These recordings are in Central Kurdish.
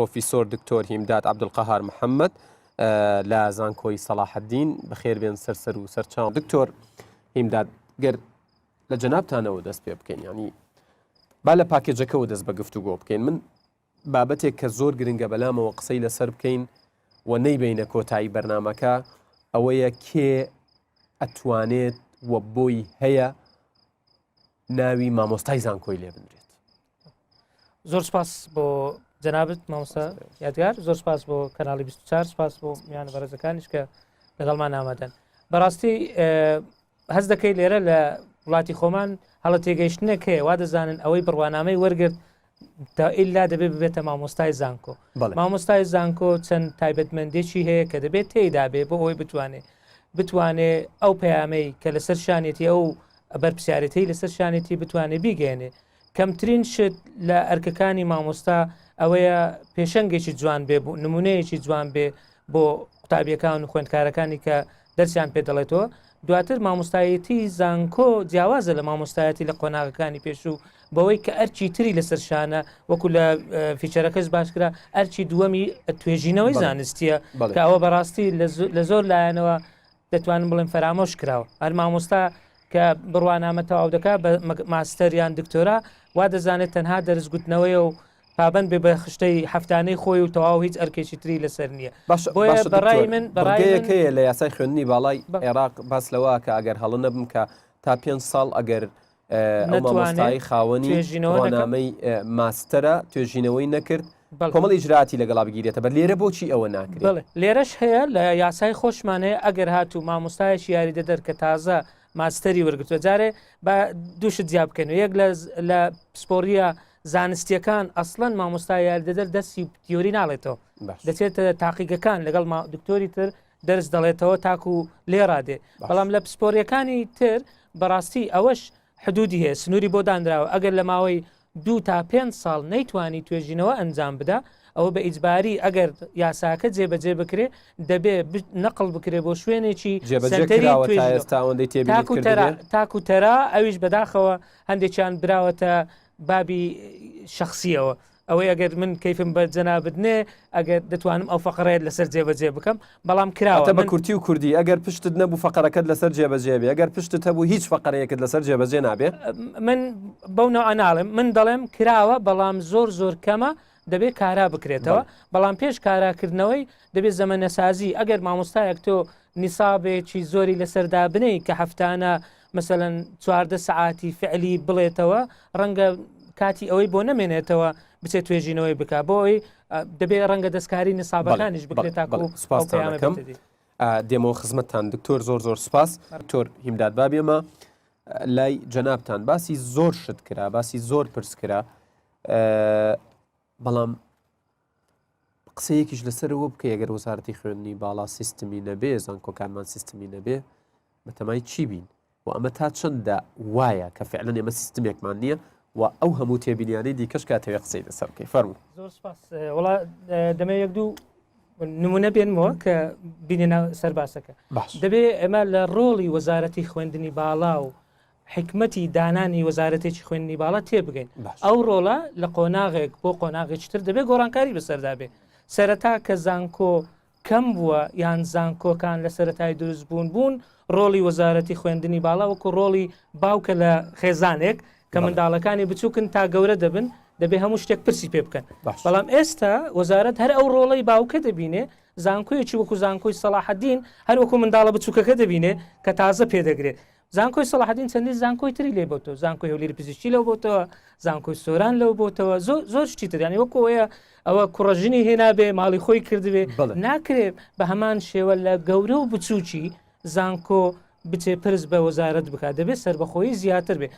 پرۆفیسۆر دکتۆر هیمداد عەبدولقەهار محەممەد لە زانکۆی سەلاحەدین بەخێر بێن سەر و سەرچاو. دکتۆر هیمداد گەر لە جەنابتانەوە دەست پێ بکەین، ینی با لە پاکێجەکەەوە دەست بە گفتوگۆ بکەین. من بابەتێک کە زۆر گرنگە بەلامەوە قسەی لەسەر بکەین و نەیبینە کۆتایی بەرنامەکە ئەوەیە کێ ئەتوانێت وە بۆی هەیە ناوی مامۆستای زانکۆی لێ بنرێت. زۆر سپاس بۆ جەنابەت مامۆستا یادگار، زۆر سپاس بۆ کەناڵی 24، سپاس بۆ میانە بەڕێزەکانیش کە لەگەڵمان ئامادەن. بەڕاستی هەست دەکەی لێرە لە وڵاتی خۆمان هەڵە تێگەیشتنێک هەیە، وا دەزانن ئەوەی بڕوانامەی وەرگرت تا ئیلا دەبێت ببێتە مامۆستای زانکۆ. مامۆستای زانکۆ چەند تایبەتمەندێکی هەیە کە دەبێت تێیدا بێ بۆ ئەوەی بتوانێت ئەو پەیامەی کە لەسەر شانێتی ئەو بەرپرسیارەتی لەسەر شانێتی بتوانێت بیگەێنێ. کەمترین شت لە ئەرکەکانی مامۆستا ئەوەیە پێشەنگێکی جوان بێ، بۆ نمونەیەکی جوان بێ بۆ قوتابیەکان و خوێندکارەکانی کە دەرسیان پێ دەڵێتەوە. دواتر مامۆستایەتی زانکۆ جیاوازە لە مامۆستایەتی لە قۆناغەکانی پێشوو بەوەی کە ئەرچی تری لەسەر شانە، وەکو لە فیچەرەکەش باشکرا ئەرچی دووەمی توێژینەوەی زانستیە کە ئەوە بەڕاستی لە زۆر لایەنەوە دەتوانم بڵێن فەرامۆش کراوە. هەر مامۆستا کە بڕوانامە تەواو دەکات بە ماستەریان دکتۆرا وا دەزانێت تەنها دەرزگوتنەوەی و پابند بێ بە خشتەی هەفتانەی خۆی و تەواو هیچ ئەرکێکی تری لەسەر نییە. بۆیە بەڕای من بەڕایەکەیە لە یاسای خوێندنی باڵای عێراق باس لەوە کە ئەگەر هەڵە نەبم کە تا 5 ساڵ ئەگەر مامۆستای خاوەنی ڕوانامەی ماستەرە توێژینەوەی نەکرد کۆمەڵ ئیجراتی لەگەڵا بگیرێتە بەر لێرە بۆچی ئەوە ناکرێت؟ لێرەش هەیە لە یاسای خۆشمانەیە ئەگەر هاتوو مامۆستایەکی یاریدەدەر کە تازە ماستەری وەرگتووە جارێ بە دووشت زیاب بکەن و یەک لە پسپۆریە زانستیەکان ئەسڵەن مامۆستای یاریدەدەر دەستی تیۆری ناڵێتەوە، دەچێتە تاقیگەکان لەگەڵ دکتۆری تر دەرس دەڵێتەوە تاکو لێڕادێ. بەڵام لە پسپۆریەکانی تر بەڕاستی ئەوەش حدودی هەیە، سنووری بۆ دانراوە ئەگەر لە ماوەی 2 تا 5 ساڵ نەیتوانی توێژینەوە ئەنجام بدا ئەوە بە ئیجباری ئەگەر یاساکە جێبەجێ بکرێ دەبێت نەقل بکرێ بۆ شوێنێکی تاکو تەرا ئەویش بەداخەوە هەندێکیان براوەتە بابی شخصیەوە. ئەوەی ئەگەر من کەیفم بە جەنابەتنێ ئەگەر دەتوانم ئەو فەقەرەیەت لەسەر جێبەجێ بکەم، بەڵام کراوە بە کورتی و کوردی ئەگەر پشتت نەبوو فەقەرەکەت لەسەر جێبەجێ بێ، ئەگەر پشتت هەبوو هیچ فەقەرەیەکت لەسەر جێبەجێ نابێت. من بەو نەوە ئەناڵم، من دەڵێم کراوە بەڵام زۆر کەمە دەبێت کارا بکرێتەوە. بەڵام پێش کاراکردنەوەی دەبێت زەمەنەسازی ئەگەر مامۆستایەک تۆ نیسابێکی زۆری لەسەردا بنەی کە هەفتانە مەسەلەن 14 سعاتی فعلی بڵێتەوە ڕەنگە کاتی ئەوەی بۆ نەمێنێتەوە بچێت توێژینەوەی بک بۆی دەبێت ڕەنگە دەستکاری نسابەکانیش بکرێت سپاسەکەم. دێمەوە خزمەتتان دکتۆر زۆر سپاس. دکتۆر هیمداد بابێمە لای جەنابتان باسی زۆر شت کرا، باسی زۆر پرس کرا، بەڵام قسەیەکیش لەسەرەوە بکە ئەگەر وەزارەتی خوێندنی باڵا سیستمی نەبێ، زانکۆکانمان سیستمی نەبێ بەتەمای چی بین و ئەمە تا چەندە وایە کە فعلەن ئێمە سیستمێکمان نییە و ئەو هەموو تێبینیانەی دیکەش کاتەوێ قسەی لەسەر بکەی. فەرموو. زۆر سپاس. وڵا دەمە یەک دوو نمونە بێنمەوە کە بینێنە سەر باسەکە. دەبێ ئێمە لە ڕۆڵی وەزارەتی خوێندنی باڵا و حکمەتی دانانی وەزارەتێکی خوێندنی باڵا تێبگەین. ئەو ڕۆڵە لە قۆناغێک بۆ قۆناغێکی تر دەبێت گۆڕانکاری بەسەردا بێ. سەرەتا کە زانکۆ کەم بووە یان زانکۆکان لە سەرەتای دروست بوون ڕۆڵی وەزارەتی خوێندنی باڵا وەکو ڕۆڵی باوکە لە خێزانێک کە منداڵەکانی بچووکن تا گەورە دەبن دەبێ هەموو شتێک پرسی پێ بکەن. بەڵام ئێستا وەزارەت هەر ئەو ڕۆڵەی باوکە دەبینێ، زانکۆیەکی وەکو زانکۆی سەلاحەدین هەر وەکو منداڵە بچووکەکە دەبینێ کە تازە پێدەگرێت. زانکۆی سەلاحەدین چەندی زانکۆی تری لێ بۆتەوە، زانکۆی هەولێری پزیشکی لەو بۆتەوە، زانکۆی سۆران لەو بۆتەوە، زۆر شتی تریانی وەکو ئەوە کوڕەژنی هێنابێ ماڵی خۆی کردبێ ناکرێت بە هەمان شێوە لە گەورە و بچووکی زانکۆ بچێ پرس بە وەزارەت بکات، دەبێت سەربەخۆیی زیاتر بێ.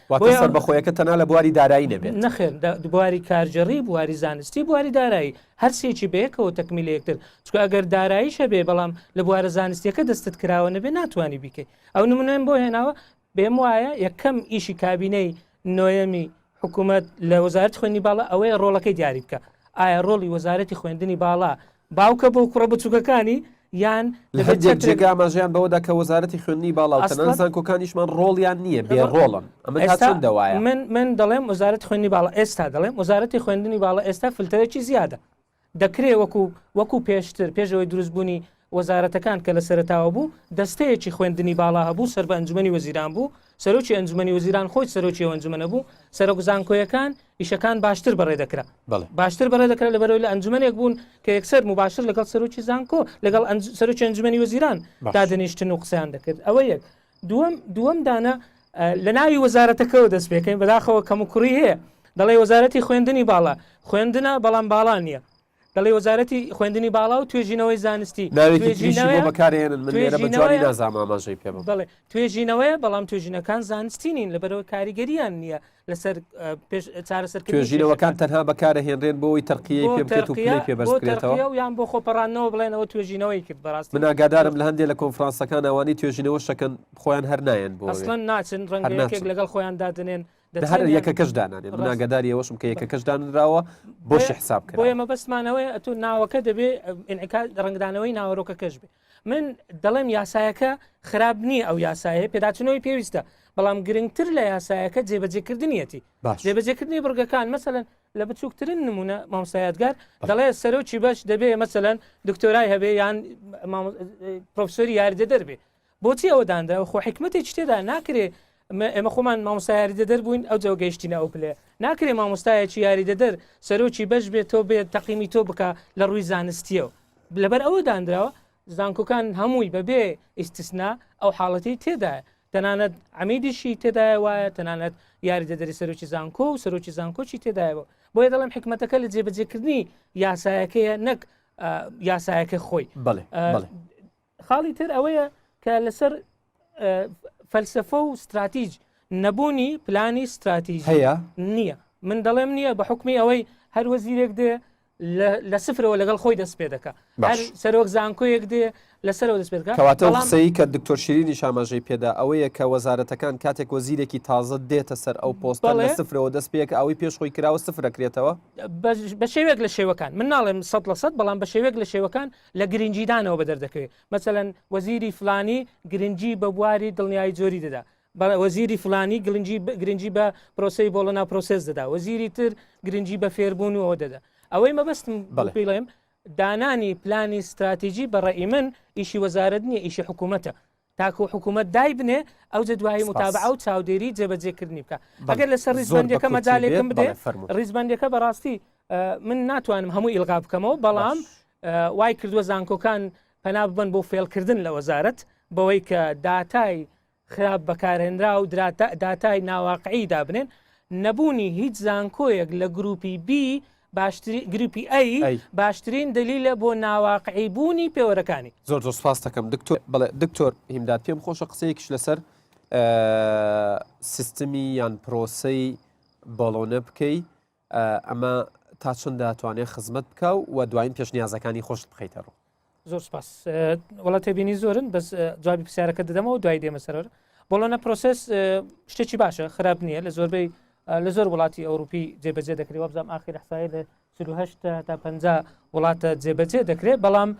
سەربەخۆیەکە تەنها لە بواری دارایی نەبێت، نەخێر بواری کارژەڕی، بواری زانستی، بواری دارایی هەرسێکی بەیەکەوە تەکمیل یەکتر. چکە ئەگەر داراییشە بێ بەڵام لە بوارە زانستیەکە دەستت کراوە نەبێ ناتوانانی بیکەی. ئەو نمونەیەم بۆ هێناوە بێم وایە یەکەم ئیشی کابینەی نۆیەمی حکوومەت لە وەزارەتی خوێندنی باڵا ئەوەیە ڕۆڵەکەی دیاری بکە. ئایا ڕۆڵی وەزارەتی خوێندنی باڵا باوکە بۆ کوڕە بچووکەکانی یان جێگا ئاماژەیان بەوەدا کە وەزارەتی خوێندنی باڵا و تەنانەت زانکۆکانیشمان ڕۆڵیان نییە، بێ ڕۆڵن. ئەمە تا چەندە وایە؟ من دەڵێم وەزارەتی خوێندنی باڵا ئێستا دەڵێم وەزارەتی خوێندنی باڵا ئێستا فلترێکی زیادە. دەکرێ وەکو پێشتر پێشەوەی دروستبوونی وەزارەتەکان کە لە سەرتاوە بوو دەستەیەکی خوێندنی باڵا هەبوو سەر بە ئەنجومەنی وەزیران بوو سەرۆکی ئەنجومەنی وەزیران خۆی سەرۆکی ئەنجومەنە بوو سەرۆک زانکۆیەکان ئیشەکان باشتر بەڕێ دەکرا باشتر بەڕێ دەکرا لە بەرەوەی لە ئەنجومەنێک بوون کە یەکسەر مباشر لەگەڵ سەرۆکی زانکۆ لەگەڵ سەرۆکی ئەنجومەنی وەزیران دادەنیشتن و قسەیان دەکرد ئەوە یەک دووەم دانە لە ناوی وەزارەتەکەەوە دەست پێکەین بەداخەوە کەم و کوڕی هەیە دەڵێ وەزارەتی خوێندنی باڵا خوێندنە بەڵام باڵا نییە دەڵێ وەزارەتی خوێندنی باڵا و توێژینەوەی زانستی توێژینەوەی بەڵام توێژینەکان زانستی نین لەبەرەوە کاریگەریان نییە لەسەر چارەسەرکردنەوەکان تەنها بەکارەهێنرێن بۆی تەرقیەی پێبکرێتەوە یان بۆ خۆپەڕانەوە بڵێنەوە توێژینەوەی کرد بەڕاستی من ئاگادارم لە هەندێک لە کۆنفرانسەکان ئەوانی توێژینەوە شەکەن خۆیان هەر نایەن بۆ ئەسڵەن ناچن ڕەنگەیەکێک لەگەڵ خۆیان دادنێن هەر یەکەکەش دانانێن من ئاگاداری ئەوەشم کە یەکەکەش دانراوە بۆشی حساب کرد بۆ ئێمە بەسمانەوەی ئەتو ناوەکە دەبێ ڕنگدانەوەی ناوەڕۆکەکەش بێ من دەڵێم یاسایەکە خراپ نییە ئەو یاسایە پێداچنەوەی پێویستە بەڵام گرنگتر لە یاسایەکە جێبەجێکردنیەتی جێبەجێکردنی بڕگەکان مەسەلەن لە بچووکترین نمونە مامۆستایەتگار دەڵێ سەرۆکی بەش دەبێ مەسەلەن دکتۆرای هەبێ یان پرۆفسۆری یاریدە دەربێ بۆچی ئەوە دانراوە خۆ حکمەتێکی تێدا ناکرێ ئێمە خۆمان مامۆستا یاریدە دەربووین ئەو جەو گەیشتینە ئەو پلێ ناکرێ مامۆستایەکی یاریدە دەر سەرۆکی بەش بێت تۆ بێت تەقیمی تۆ بکە لە ڕووی زانستیەوە لەبەر ئەوە دانراوە زانکۆکان هەمووی بەبێ ئیستسنا ئەو حاڵەتی تێدایە تەنانەت عەمیدیشی تێدایە وایە تەنانەت یاریدە دەری سەرۆکی زانکۆ و سەرۆکی زانکۆچی تێدایەوە بۆیە دەڵێم حکمەتەکە لە جێبەجێکردنی یاسایەکەیە نەک یاسایەکە خۆی خاڵی تر ئەوەیە کە لەسەر فەلسفە و استراتیج نەبوونی پلانی استراتیژی هەیە نییە من دەڵێم نییە بە حکمی ئەوەی هەر وەزیرێک دێ لە سفرەوە لەگەڵ خۆی دەست پێ دەکە هەر سەرۆک زانکۆیەک دێ لەسەرەوە دەست پێ دەکە کەواتە قسەی کە دکتۆر شیرینی شاماژەی پێدا ئەوەیە کە وەزارەتەکان کاتێک وەزیرێکی تازە دێتە سەر ئەو پۆستە لە سفرەوە دەست پێکە ئەوەی پێش خۆی کراوە سفرەکرێتەوە بە شێوێک لە شێوەکان من ناڵێم 100% بەڵام بە شێوێک لە شێوەکان لە گرنگیدانەوە بەدەردەکەوێت مەسەلەن وەزیری فلانی گرنگی بە بواری دڵنیایی جۆری دەدا وەزیری فلانی گرنگی بە پرۆسەی بۆڵەنا پرۆسس دەدا وەزیری تر گرنگی بە فێربوون و ئەوە دەدا ئەوەی مەبەستم بڵێم دانانی پلانی استراتیژی بەڕێی من ئیشی وەزارەت نییە ئیشی حکوومەتە تاکو حکوومەت دای بنێ ئەو جدوایی متابعە و چاودێری جێبەجێکردنی بکە ئەگەر لەسەر ڕیزبندەکە مەجالێکم بدێ ڕیزبندەکە بەڕاستی من ناتوانم هەموو ئیلغا بکەمەوە بەڵام وای کردووە زانکۆکان پەنا ببن بۆ فێڵکردن لە وەزارەت بەوەی کە داتای خراپ بەکارهێنرا و داتای ناواقعی دابنێن نەبوونی هیچ زانکۆیەک لە گروپی بی گروپی ئەی باشترین دلیلە بۆ ناواقعی بوونی پێوەرەکانی زۆر سپاس دەکەم دکتۆر هیمداد پێم خۆشە قسەیەکیش لەسەر سیستمی یان پرۆسەی بۆڵۆنە بکەی ئەمە تا چەند دەتوانێت خزمەت بکە و دوایین پێشنیازەکانی خۆشت بخەیتەڕۆ زۆر سپاس وڵات تێبینی زۆرن بەس جوابی پرسیارەکە دەدەمەوە دوای دێمە سەرەوە بۆڵۆنە پرۆسس شتێکی باشە خراپ نییە لە زۆربەی لە زۆر وڵاتی ئەوروپی جێبەجێ دەکرێت وەبزانام ئاخیر حسایی لە 48 تا 50 وڵاتە جێبەجێ دەکرێت بەڵام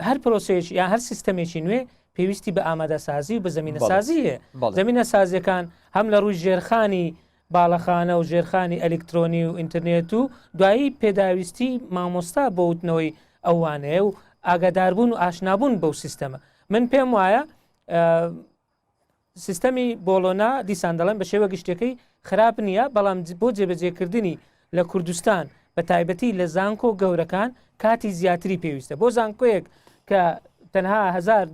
هەر پرۆسەیەکی یان هەر سیستەمێکی نوێ پێویستی بە ئامادەسازی و بە زمینە سازی هەیە زمینە سازیەکان هەم لە ڕووی ژێرخانی باڵەخانە و ژێرخانی ئەلکترۆنی و ئینتەرنێت و دوایی پێداویستی مامۆستا بۆ وتنەوەی ئەوانەیە و ئاگاداربوون و ئاشنابوون بەو سیستەمە من پێم وایە سیستەمی بۆڵۆنا دیسان دەڵێن بە شێوە گشتەکەی خراپ نییە بەڵام بۆ جێبەجێکردنی لە کوردستان بە تایبەتی لە زانکۆ گەورەکان کاتی زیاتری پێویستە بۆ زانکۆیەک کە تەنها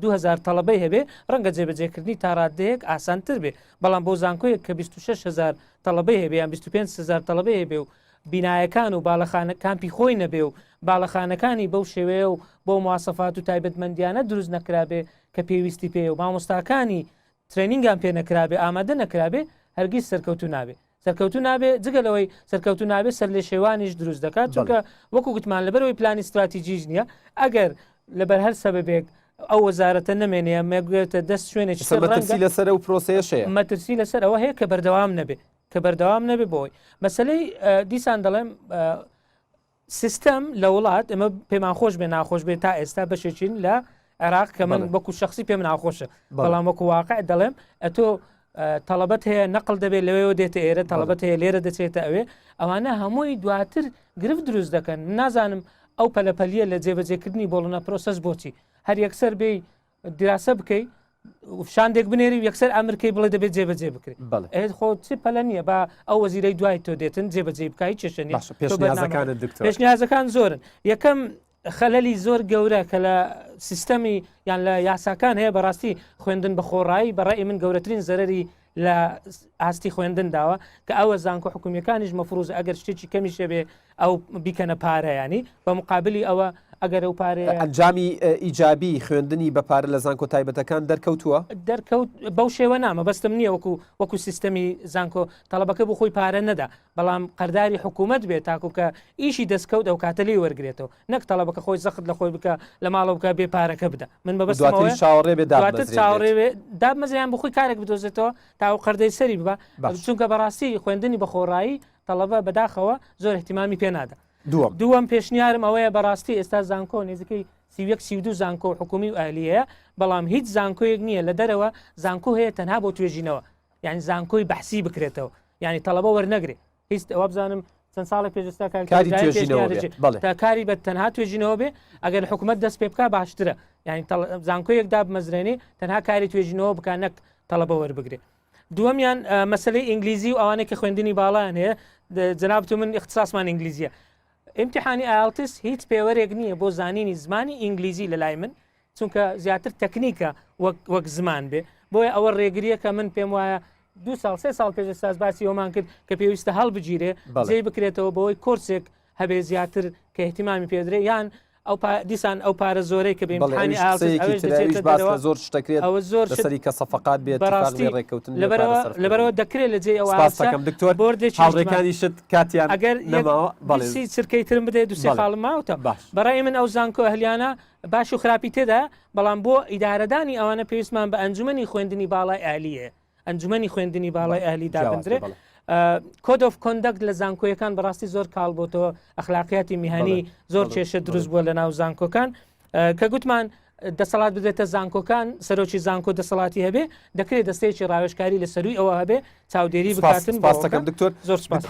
2000 تەڵەبەی هەبێ ڕەنگە جێبەجێکردنی تا ڕادەیەک ئاسانتر بێ بەڵام بۆ زانکۆیەک کە 26,000 تەڵەبەی هەبێ یان 25,000 تەڵەبەی هەبێ و بینایەکان و باڵەخانە کامپی خۆی نەبێ و باڵەخانەکانی بەو شێوەیە و بۆ مواسەفات و تایبەتمەندیانە دروست نەکرابێ کە پێویستی پێ و مامۆستاکانی ترێنینگان پێ نەکرابێ ئامادە نەکرابێ هەرگیز سەرکەوتو نابێ سەرکەوتو نابێ جگەلەوەی سەرکەوتو نابێ سەر لێ شێوانیش دروست دەکات چونکە وەکو گوتمان لەبەرەوەی پلانی استراتیژیش نییە ئەگەر لەبەر هەر سەبەبێک ئەو وەزارەتە نەمێنێ مەگوێتە دەست شوێنێکی مەترسی لەسەر و پرۆسەیەشەیە مەترسی لەسەر ئەوە هەیە کە بەردەوام نەبێ کە بەردەوام نەبێ بۆی مەسلەی دیسان دەڵێم سیستەم لە وڵات ئەمە پێمان خۆش بێ ناخۆش بێت تا ئێستا بەشێکین لە عێراق کە من وەکو شخصی پێم ناخۆشە بەڵام وەکو واقع دەڵێم ئەتۆ تەڵەبەت هەیە نەقل دەبێت لەوەوە دێتە ئێرە تەڵەبەت هەیە لێرە دەچێتە ئەوێ ئەوانە هەمووی دواتر گرفت دروست دەکەن نازانم ئەو پەلەپەلیە لە جێبەجێکردنی بۆڵنە پرۆسەس بۆچی هەر یەکسەر بێ دراسە بکەیت شاندێک بنێری یەکسەر ئەمریکای بڵێ دەبێت جێبەجێ بکرێت خۆ چ پەلە نییە با ئەو وەزیرەی دوای تۆ دێتن جێبەجێ بکایی چێشنی پێشنیازەکان زۆرن یەکەم خەلەلی زۆر گەورە کە لە سیستەمی یان لە یاساکان هەیە بەڕاستی خوێندن بە خۆڕایی بەڕای من گەورەترین زەرری لە ئاستی خوێندن داوە کە ئەوە زانکۆ حکومیەکانیش مەفروز ئەگەر شتێکی کەمی شەبێ ئەو بیکەنە پارەیانی بە مقابلی ئەوە ئەگەر ئەو پارێ ئەنجامی ئیجابی خوێندنی بە پارە لە زانکۆ تایبەتەکان دەرکەوتووە دەرکەوت بەو شێوە نامە بەستم نییە وەکو سیستەمی زانکۆ تەڵەبەکە بۆ خۆی پارە نەدا بەڵام قەرداری حکوومەت بێت تاکو کە ئیشی دەستکەوت ئەو کاتەلی وەرگێتەوە نەک تەڵەبەکە خۆی زەخت لە خۆی بکە لە ماڵە بکە بێ پارەکە بدە من بەبەستەوە چاوەڕێ دابمەزیان بۆ خۆی کارێک بدۆزێتەوە تاو قەردەی سەری ببە چونکە بەڕاستی خوێندنی بە خۆڕایی تەڵەبە بەداخەوە زۆر احتیمامی پێنادە دووەم پێشنیارم ئەوەیە بەڕاستی ئێستا زانکۆ نێزەکەی 32 زانکۆ حکومی و ئالیەیە بەڵام هیچ زانکۆیەک نییە لە دەرەوە زانکۆ هەیە تەنها بۆ توێژینەوە یعنی زانکۆی بەحسی بکرێتەوە یعنی تەڵەبە وەرنەگرێ هیچ ئەوە بزانم چەند ساڵی پێشستا تا کاری بە تەنها توێژینەوە بێ ئەگەر حکوومەت دەست پێ بکە باشترە یعنی زانکۆیەک دا بمەزرێنێ تەنها کاری توێژینەوە بکە نەک تەڵەبە وەربگرێ دووەمیان مەسلەی ئینگلیزی و ئەوانەی کە خوێندنی باڵیان هەیە جەناب تو من اختصاسمان ئینگلیزیە امتحانی ئالتس هیچ پێوەرێک نییە بۆ زانینی زمانی ئینگلیزی لە لای من چونکە زیاتر تەکنیکە وەک زمان بێ بۆیە ئەوە ڕێگریە کە من پێم وایە 2 ساڵ 3 ساڵ پێش ساز باسی ئەومان کرد کە پێویستە هەڵبگیرێ جێ بکرێتەوە بەوەی کۆرسێک هەبێ زیاتر کە احتیمامی پێدرێ یان دیسان ئەو پارە زۆرەی کە بێمتحانی زۆر شتەکرێت ئەوە زۆر سەری کە سەفقات بێت ڕێککەوتن لەبەرەوە دەکرێت لە جێ ئەوە دکتۆر بۆردێکانی شت کاتیان ئەگەر بەڵێ چرکەی ترم بدێت دوسێ خاڵم ماوتە بەڕای من ئەو زانکۆ ئەهلیانە باش و خراپی تێدا بەڵام بۆ ئیدارەدانی ئەوانە پێویستمان بە ئەنجومەنی خوێندنی باڵای ئالیە ئەنجومەنی خوێندنی باڵای ئالی دابدرێت کۆد ئۆف کۆندەکت لە زانکۆیەکان بەڕاستی زۆر کاڵ بۆتەوە ئەخلاقیاتی میهانی زۆر کێشە دروست بووە لە ناو زانکۆکان کە گوتمان دەسەڵات بدێتە زانکۆکان سەرۆکی زانکۆ دەسەڵاتی هەبێ دەکرێت دەستەیەکی ڕاوێژکاری لە سەروی ئەوە هەبێ چاودێری بکاتن باستەکەم دکتۆر زۆر سپاس.